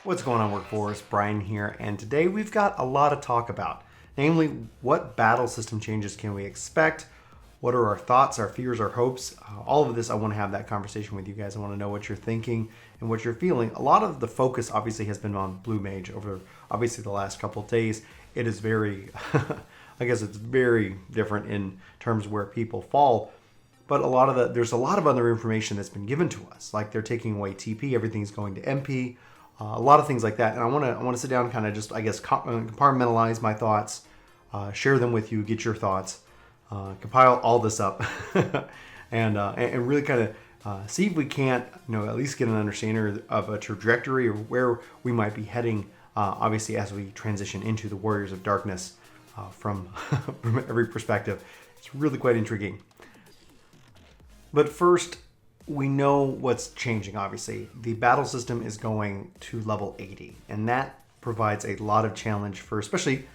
What's going on, Workforce? Brian here, and today we've got a lot to talk about. Namely, what battle system changes can we expect? What are our thoughts, our fears, our hopes? All of this, I want to have that conversation with you guys. I want to know what you're thinking and what you're feeling. A lot of the focus obviously has been on Blue Mage over obviously the last couple of days. It is very, I guess it's very different in terms of where people fall. But there's a lot of other information that's been given to us. Like they're taking away TP, everything's going to MP. A lot of things like that, and I want to sit down and kind of just, I guess, compartmentalize my thoughts, share them with you, get your thoughts, compile all this up, and really kind of see if we can't, at least get an understanding of a trajectory or where we might be heading, obviously as we transition into the Warriors of Darkness from every perspective. It's really quite intriguing. But first, we know what's changing, obviously. The battle system is going to level 80, and that provides a lot of challenge for especially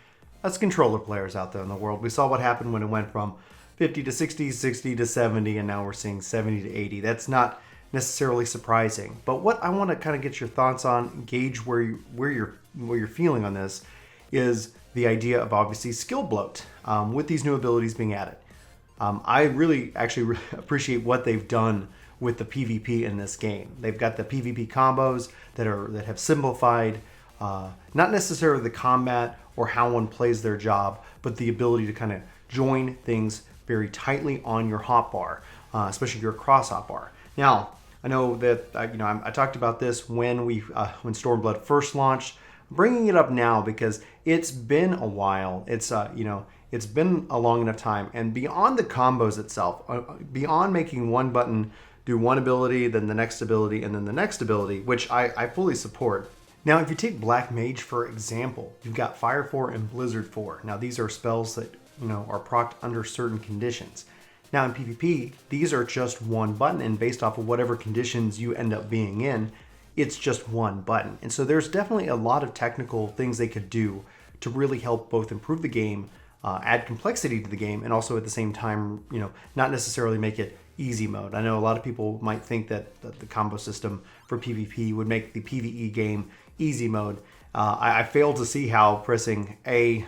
us controller players out there in the world. We saw what happened when it went from 50 to 60, 60 to 70, and now we're seeing 70 to 80. That's not necessarily surprising. But what I want to kind of get your thoughts on, gauge where you're feeling on this, is the idea of obviously skill bloat with these new abilities being added. I really actually appreciate what they've done with the PvP in this game. They've got the PvP combos that have simplified, not necessarily the combat or how one plays their job, but the ability to kind of join things very tightly on your hotbar, especially your cross hotbar. Now, I know that I talked about this when when Stormblood first launched. I'm bringing it up now because it's been a while. It's been a long enough time, and beyond the combos itself, beyond making one button do one ability, then the next ability, and then the next ability, which I fully support. Now, if you take Black Mage, for example, you've got Fire 4 and Blizzard 4. Now, these are spells that, are procced under certain conditions. Now, in PvP, these are just one button, and based off of whatever conditions you end up being in, it's just one button. And so there's definitely a lot of technical things they could do to really help both improve the game, add complexity to the game, and also at the same time, not necessarily make it easy mode. I know a lot of people might think that the combo system for PvP would make the PvE game easy mode. I fail to see how pressing A,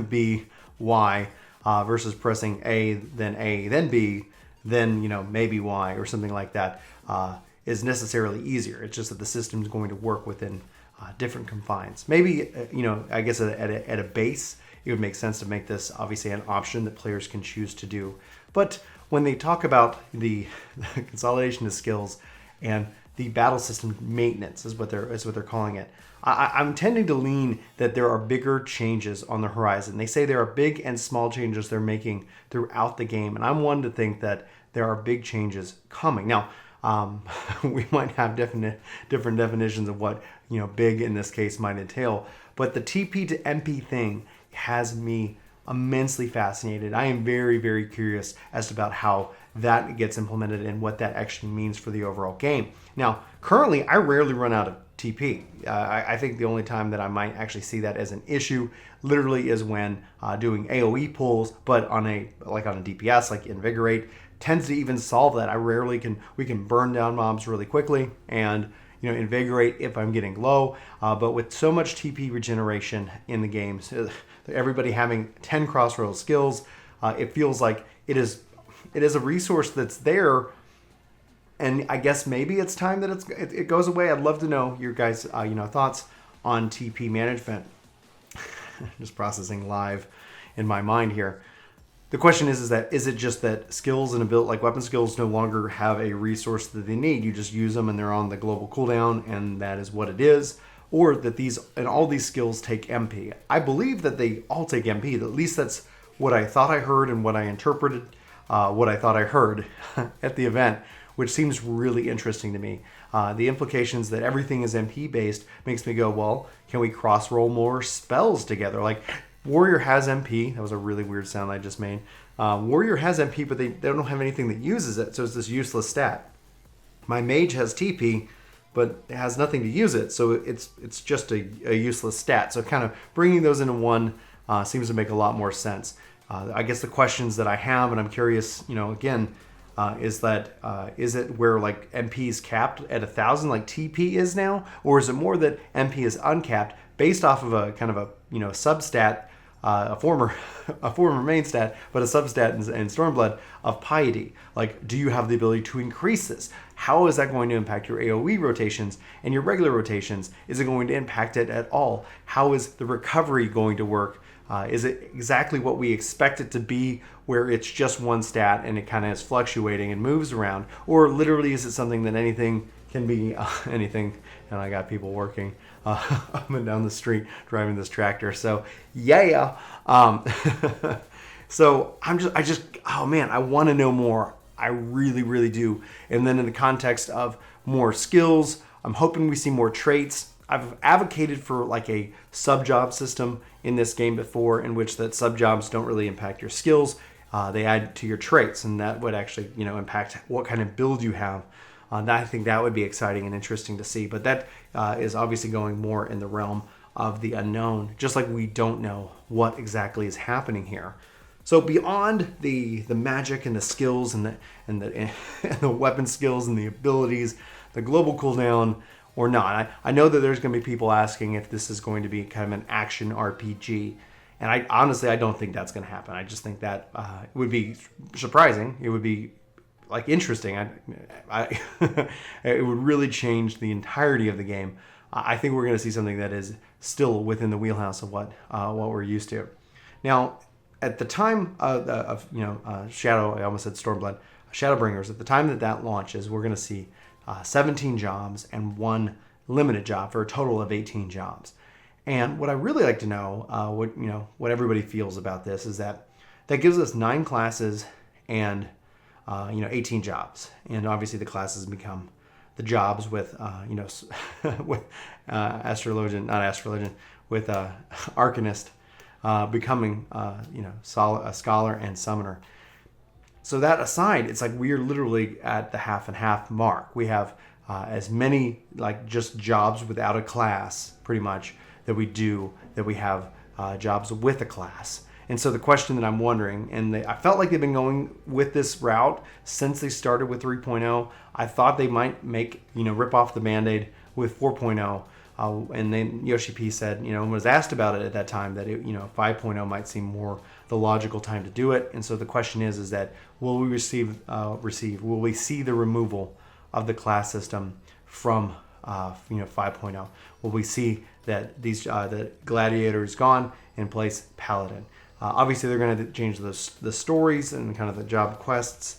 B, Y versus pressing A, then B, then maybe Y or something like that is necessarily easier. It's just that the system is going to work within different confines. Maybe I guess at a base, it would make sense to make this obviously an option that players can choose to do. But when they talk about the consolidation of skills and the battle system maintenance is what they're calling it, I'm tending to lean that there are bigger changes on the horizon. They say there are big and small changes they're making throughout the game, and I'm one to think that there are big changes coming. Now, we might have different definitions of what big in this case might entail, but the TP to MP thing has me immensely fascinated. I am very, very curious as to about how that gets implemented and what that actually means for the overall game. Now, currently, I rarely run out of TP. I think the only time that I might actually see that as an issue literally is when doing AoE pulls, but on a DPS like Invigorate tends to even solve that. We can burn down mobs really quickly and invigorate if I'm getting low, but with so much TP regeneration in the games, everybody having 10 crossroads skills, it feels like it is a resource that's there, and I guess maybe it's time that it goes away. I'd love to know your guys' thoughts on TP management. Just processing live in my mind here. The question is it just that skills and ability, like weapon skills, no longer have a resource that they need? You just use them and they're on the global cooldown, and that is what it is. Or that all these skills take MP. I believe that they all take MP. At least that's what I thought I heard and what I interpreted, what I thought I heard at the event, which seems really interesting to me. The implications that everything is MP based makes me go, well, can we cross roll more spells together? Like, Warrior has MP. That was a really weird sound I just made. Warrior has MP, but they don't have anything that uses it, so it's this useless stat. My Mage has TP, but it has nothing to use it, so it's just a useless stat. So kind of bringing those into one seems to make a lot more sense. I guess the questions that I have, and I'm curious, again, is it where like MP is capped at 1,000 like TP is now, or is it more that MP is uncapped based off of a kind of a substat, a former main stat, but a substat in Stormblood of Piety? Like, do you have the ability to increase this? How is that going to impact your AoE rotations and your regular rotations? Is it going to impact it at all? How is the recovery going to work? Is it exactly what we expect it to be, where it's just one stat and it kind of is fluctuating and moves around? Or literally is it something that anything can be anything? And I got people working up and down the street driving this tractor. So yeah. So oh man, I want to know more. I really, really do. And then in the context of more skills, I'm hoping we see more traits. I've advocated for like a sub-job system in this game before, in which that sub-jobs don't really impact your skills. They add to your traits, and that would actually, impact what kind of build you have. I think that would be exciting and interesting to see. But that is obviously going more in the realm of the unknown, just like we don't know what exactly is happening here. So beyond the magic and the skills and the weapon skills and the abilities, the global cooldown or not, I know that there's going to be people asking if this is going to be kind of an action RPG. And I honestly don't think that's going to happen. I just think that it would be surprising. It would be like interesting. It would really change the entirety of the game. I think we're going to see something that is still within the wheelhouse of what we're used to. Now, at the time of Shadow, I almost said Stormblood, Shadowbringers. At the time that launches, we're going to see 17 jobs and 1 limited job for a total of 18 jobs. And what I really like to know, what everybody feels about this, is that gives us 9 classes and 18 jobs. And obviously the classes become the jobs with with with Arcanist becoming a scholar and summoner. So that aside, it's like we're literally at the half and half mark. We have as many like just jobs without a class, pretty much, that we have jobs with a class. And so the question that I'm wondering, and I felt like they've been going with this route since they started with 3.0. I thought they might rip off the Band-Aid with 4.0. And then Yoshi P said, was asked about it at that time, that 5.0 might seem more the logical time to do it. And so the question is that will we will we see the removal of the class system from 5.0? Will we see that that Gladiator is gone and place Paladin? Obviously, they're going to change the stories and kind of the job quests,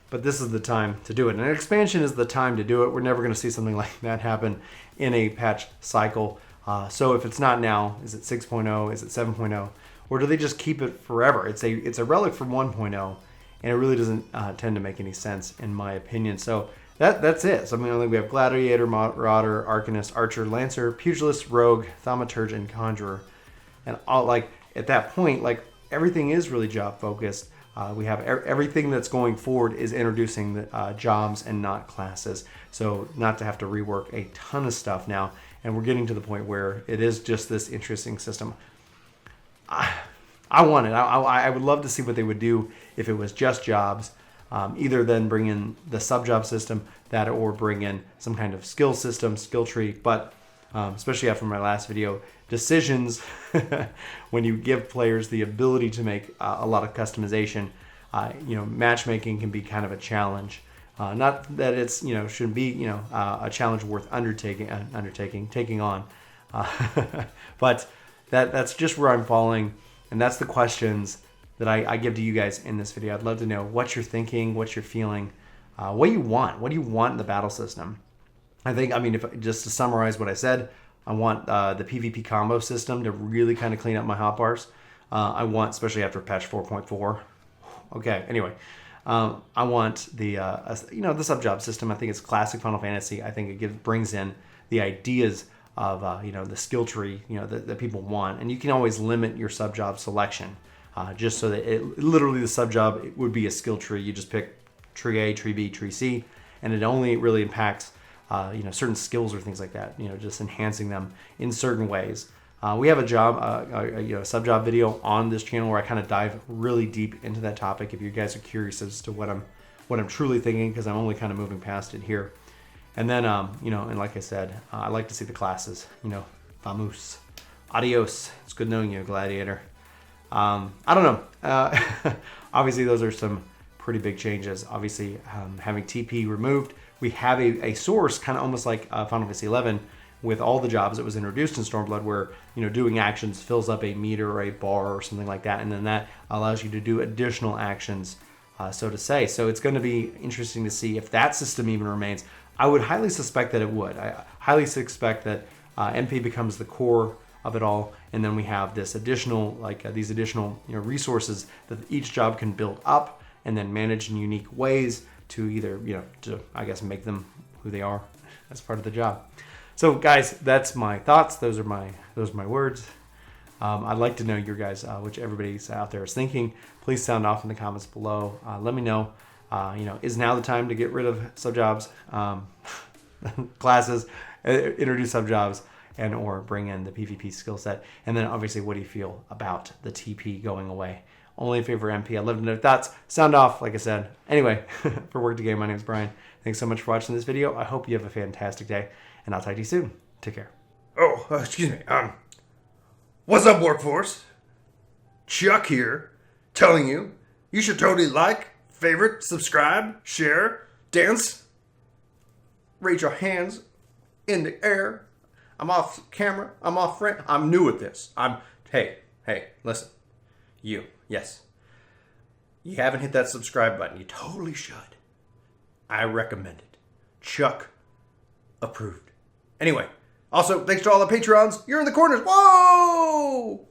but this is the time to do it. And an expansion is the time to do it. We're never going to see something like that happen in a patch cycle. So if it's not now, is it 6.0? Is it 7.0? Or do they just keep it forever? It's a relic from 1.0, and it really doesn't tend to make any sense, in my opinion. So that's it. So I mean, we have Gladiator, Marauder, Arcanist, Archer, Lancer, Pugilist, Rogue, Thaumaturge, and Conjurer. And all, at that point, everything is really job focused. We have everything that's going forward is introducing the jobs and not classes. So not to have to rework a ton of stuff now. And we're getting to the point where it is just this interesting system. I want it. I would love to see what they would do if it was just jobs. Either then bring in the sub-job system, or bring in some kind of skill system, skill tree. But especially after my last video, decisions, when you give players the ability to make a lot of customization, matchmaking can be kind of a challenge. Not that it's shouldn't be a challenge worth taking on, but that's just where I'm falling, and that's the questions that I give to you guys in this video. I'd love to know what you're thinking, what you're feeling, what you want. What do you want in the battle system? If just to summarize what I said, I want the PvP combo system to really kind of clean up my hotbars. I want, especially after patch 4.4. Okay, anyway, I want the sub-job system. I think it's classic Final Fantasy. I think it brings in the ideas of the skill tree that people want, and you can always limit your sub-job selection just so that literally the sub-job would be a skill tree. You just pick tree A, tree B, tree C, and it only really impacts certain skills or things like that, just enhancing them in certain ways. We have a sub-job video on this channel where I kind of dive really deep into that topic if you guys are curious as to what I'm what I'm truly thinking, because I'm only kind of moving past it here. And then, and like I said, I like to see the classes, vamos, adios. It's good knowing you, Gladiator. I don't know. Obviously, those are some pretty big changes. Obviously, having TP removed, we have a source, kind of almost like Final Fantasy XI, with all the jobs that was introduced in Stormblood, where doing actions fills up a meter or a bar or something like that, and then that allows you to do additional actions, so to say. So it's going to be interesting to see if that system even remains. I would highly suspect that it would. I highly suspect that MP becomes the core of it all, and then we have this additional, these additional resources that each job can build up and then manage in unique ways to either to, I guess, make them who they are as part of the job. So guys, that's my thoughts. Those are my words. I'd like to know your guys, which everybody's out there is thinking. Please sound off in the comments below. Let me know. Is now the time to get rid of sub-jobs, classes, introduce sub-jobs, and or bring in the PvP skill set? And then obviously, what do you feel about the TP going away? Only in favor of MP. I'd love to know your thoughts. Sound off, like I said. Anyway, for Work To Game, my name is Brian. Thanks so much for watching this video. I hope you have a fantastic day, and I'll talk to you soon. Take care. Oh, excuse me. What's up, workforce? Chuck here, telling you should totally like, favorite, subscribe, share, dance, raise your hands in the air. I'm off camera. I'm off frame. I'm new at this. Hey, listen. Yes. You haven't hit that subscribe button. You totally should. I recommend it. Chuck approved. Anyway, also, thanks to all the Patreons. You're in the corners. Whoa!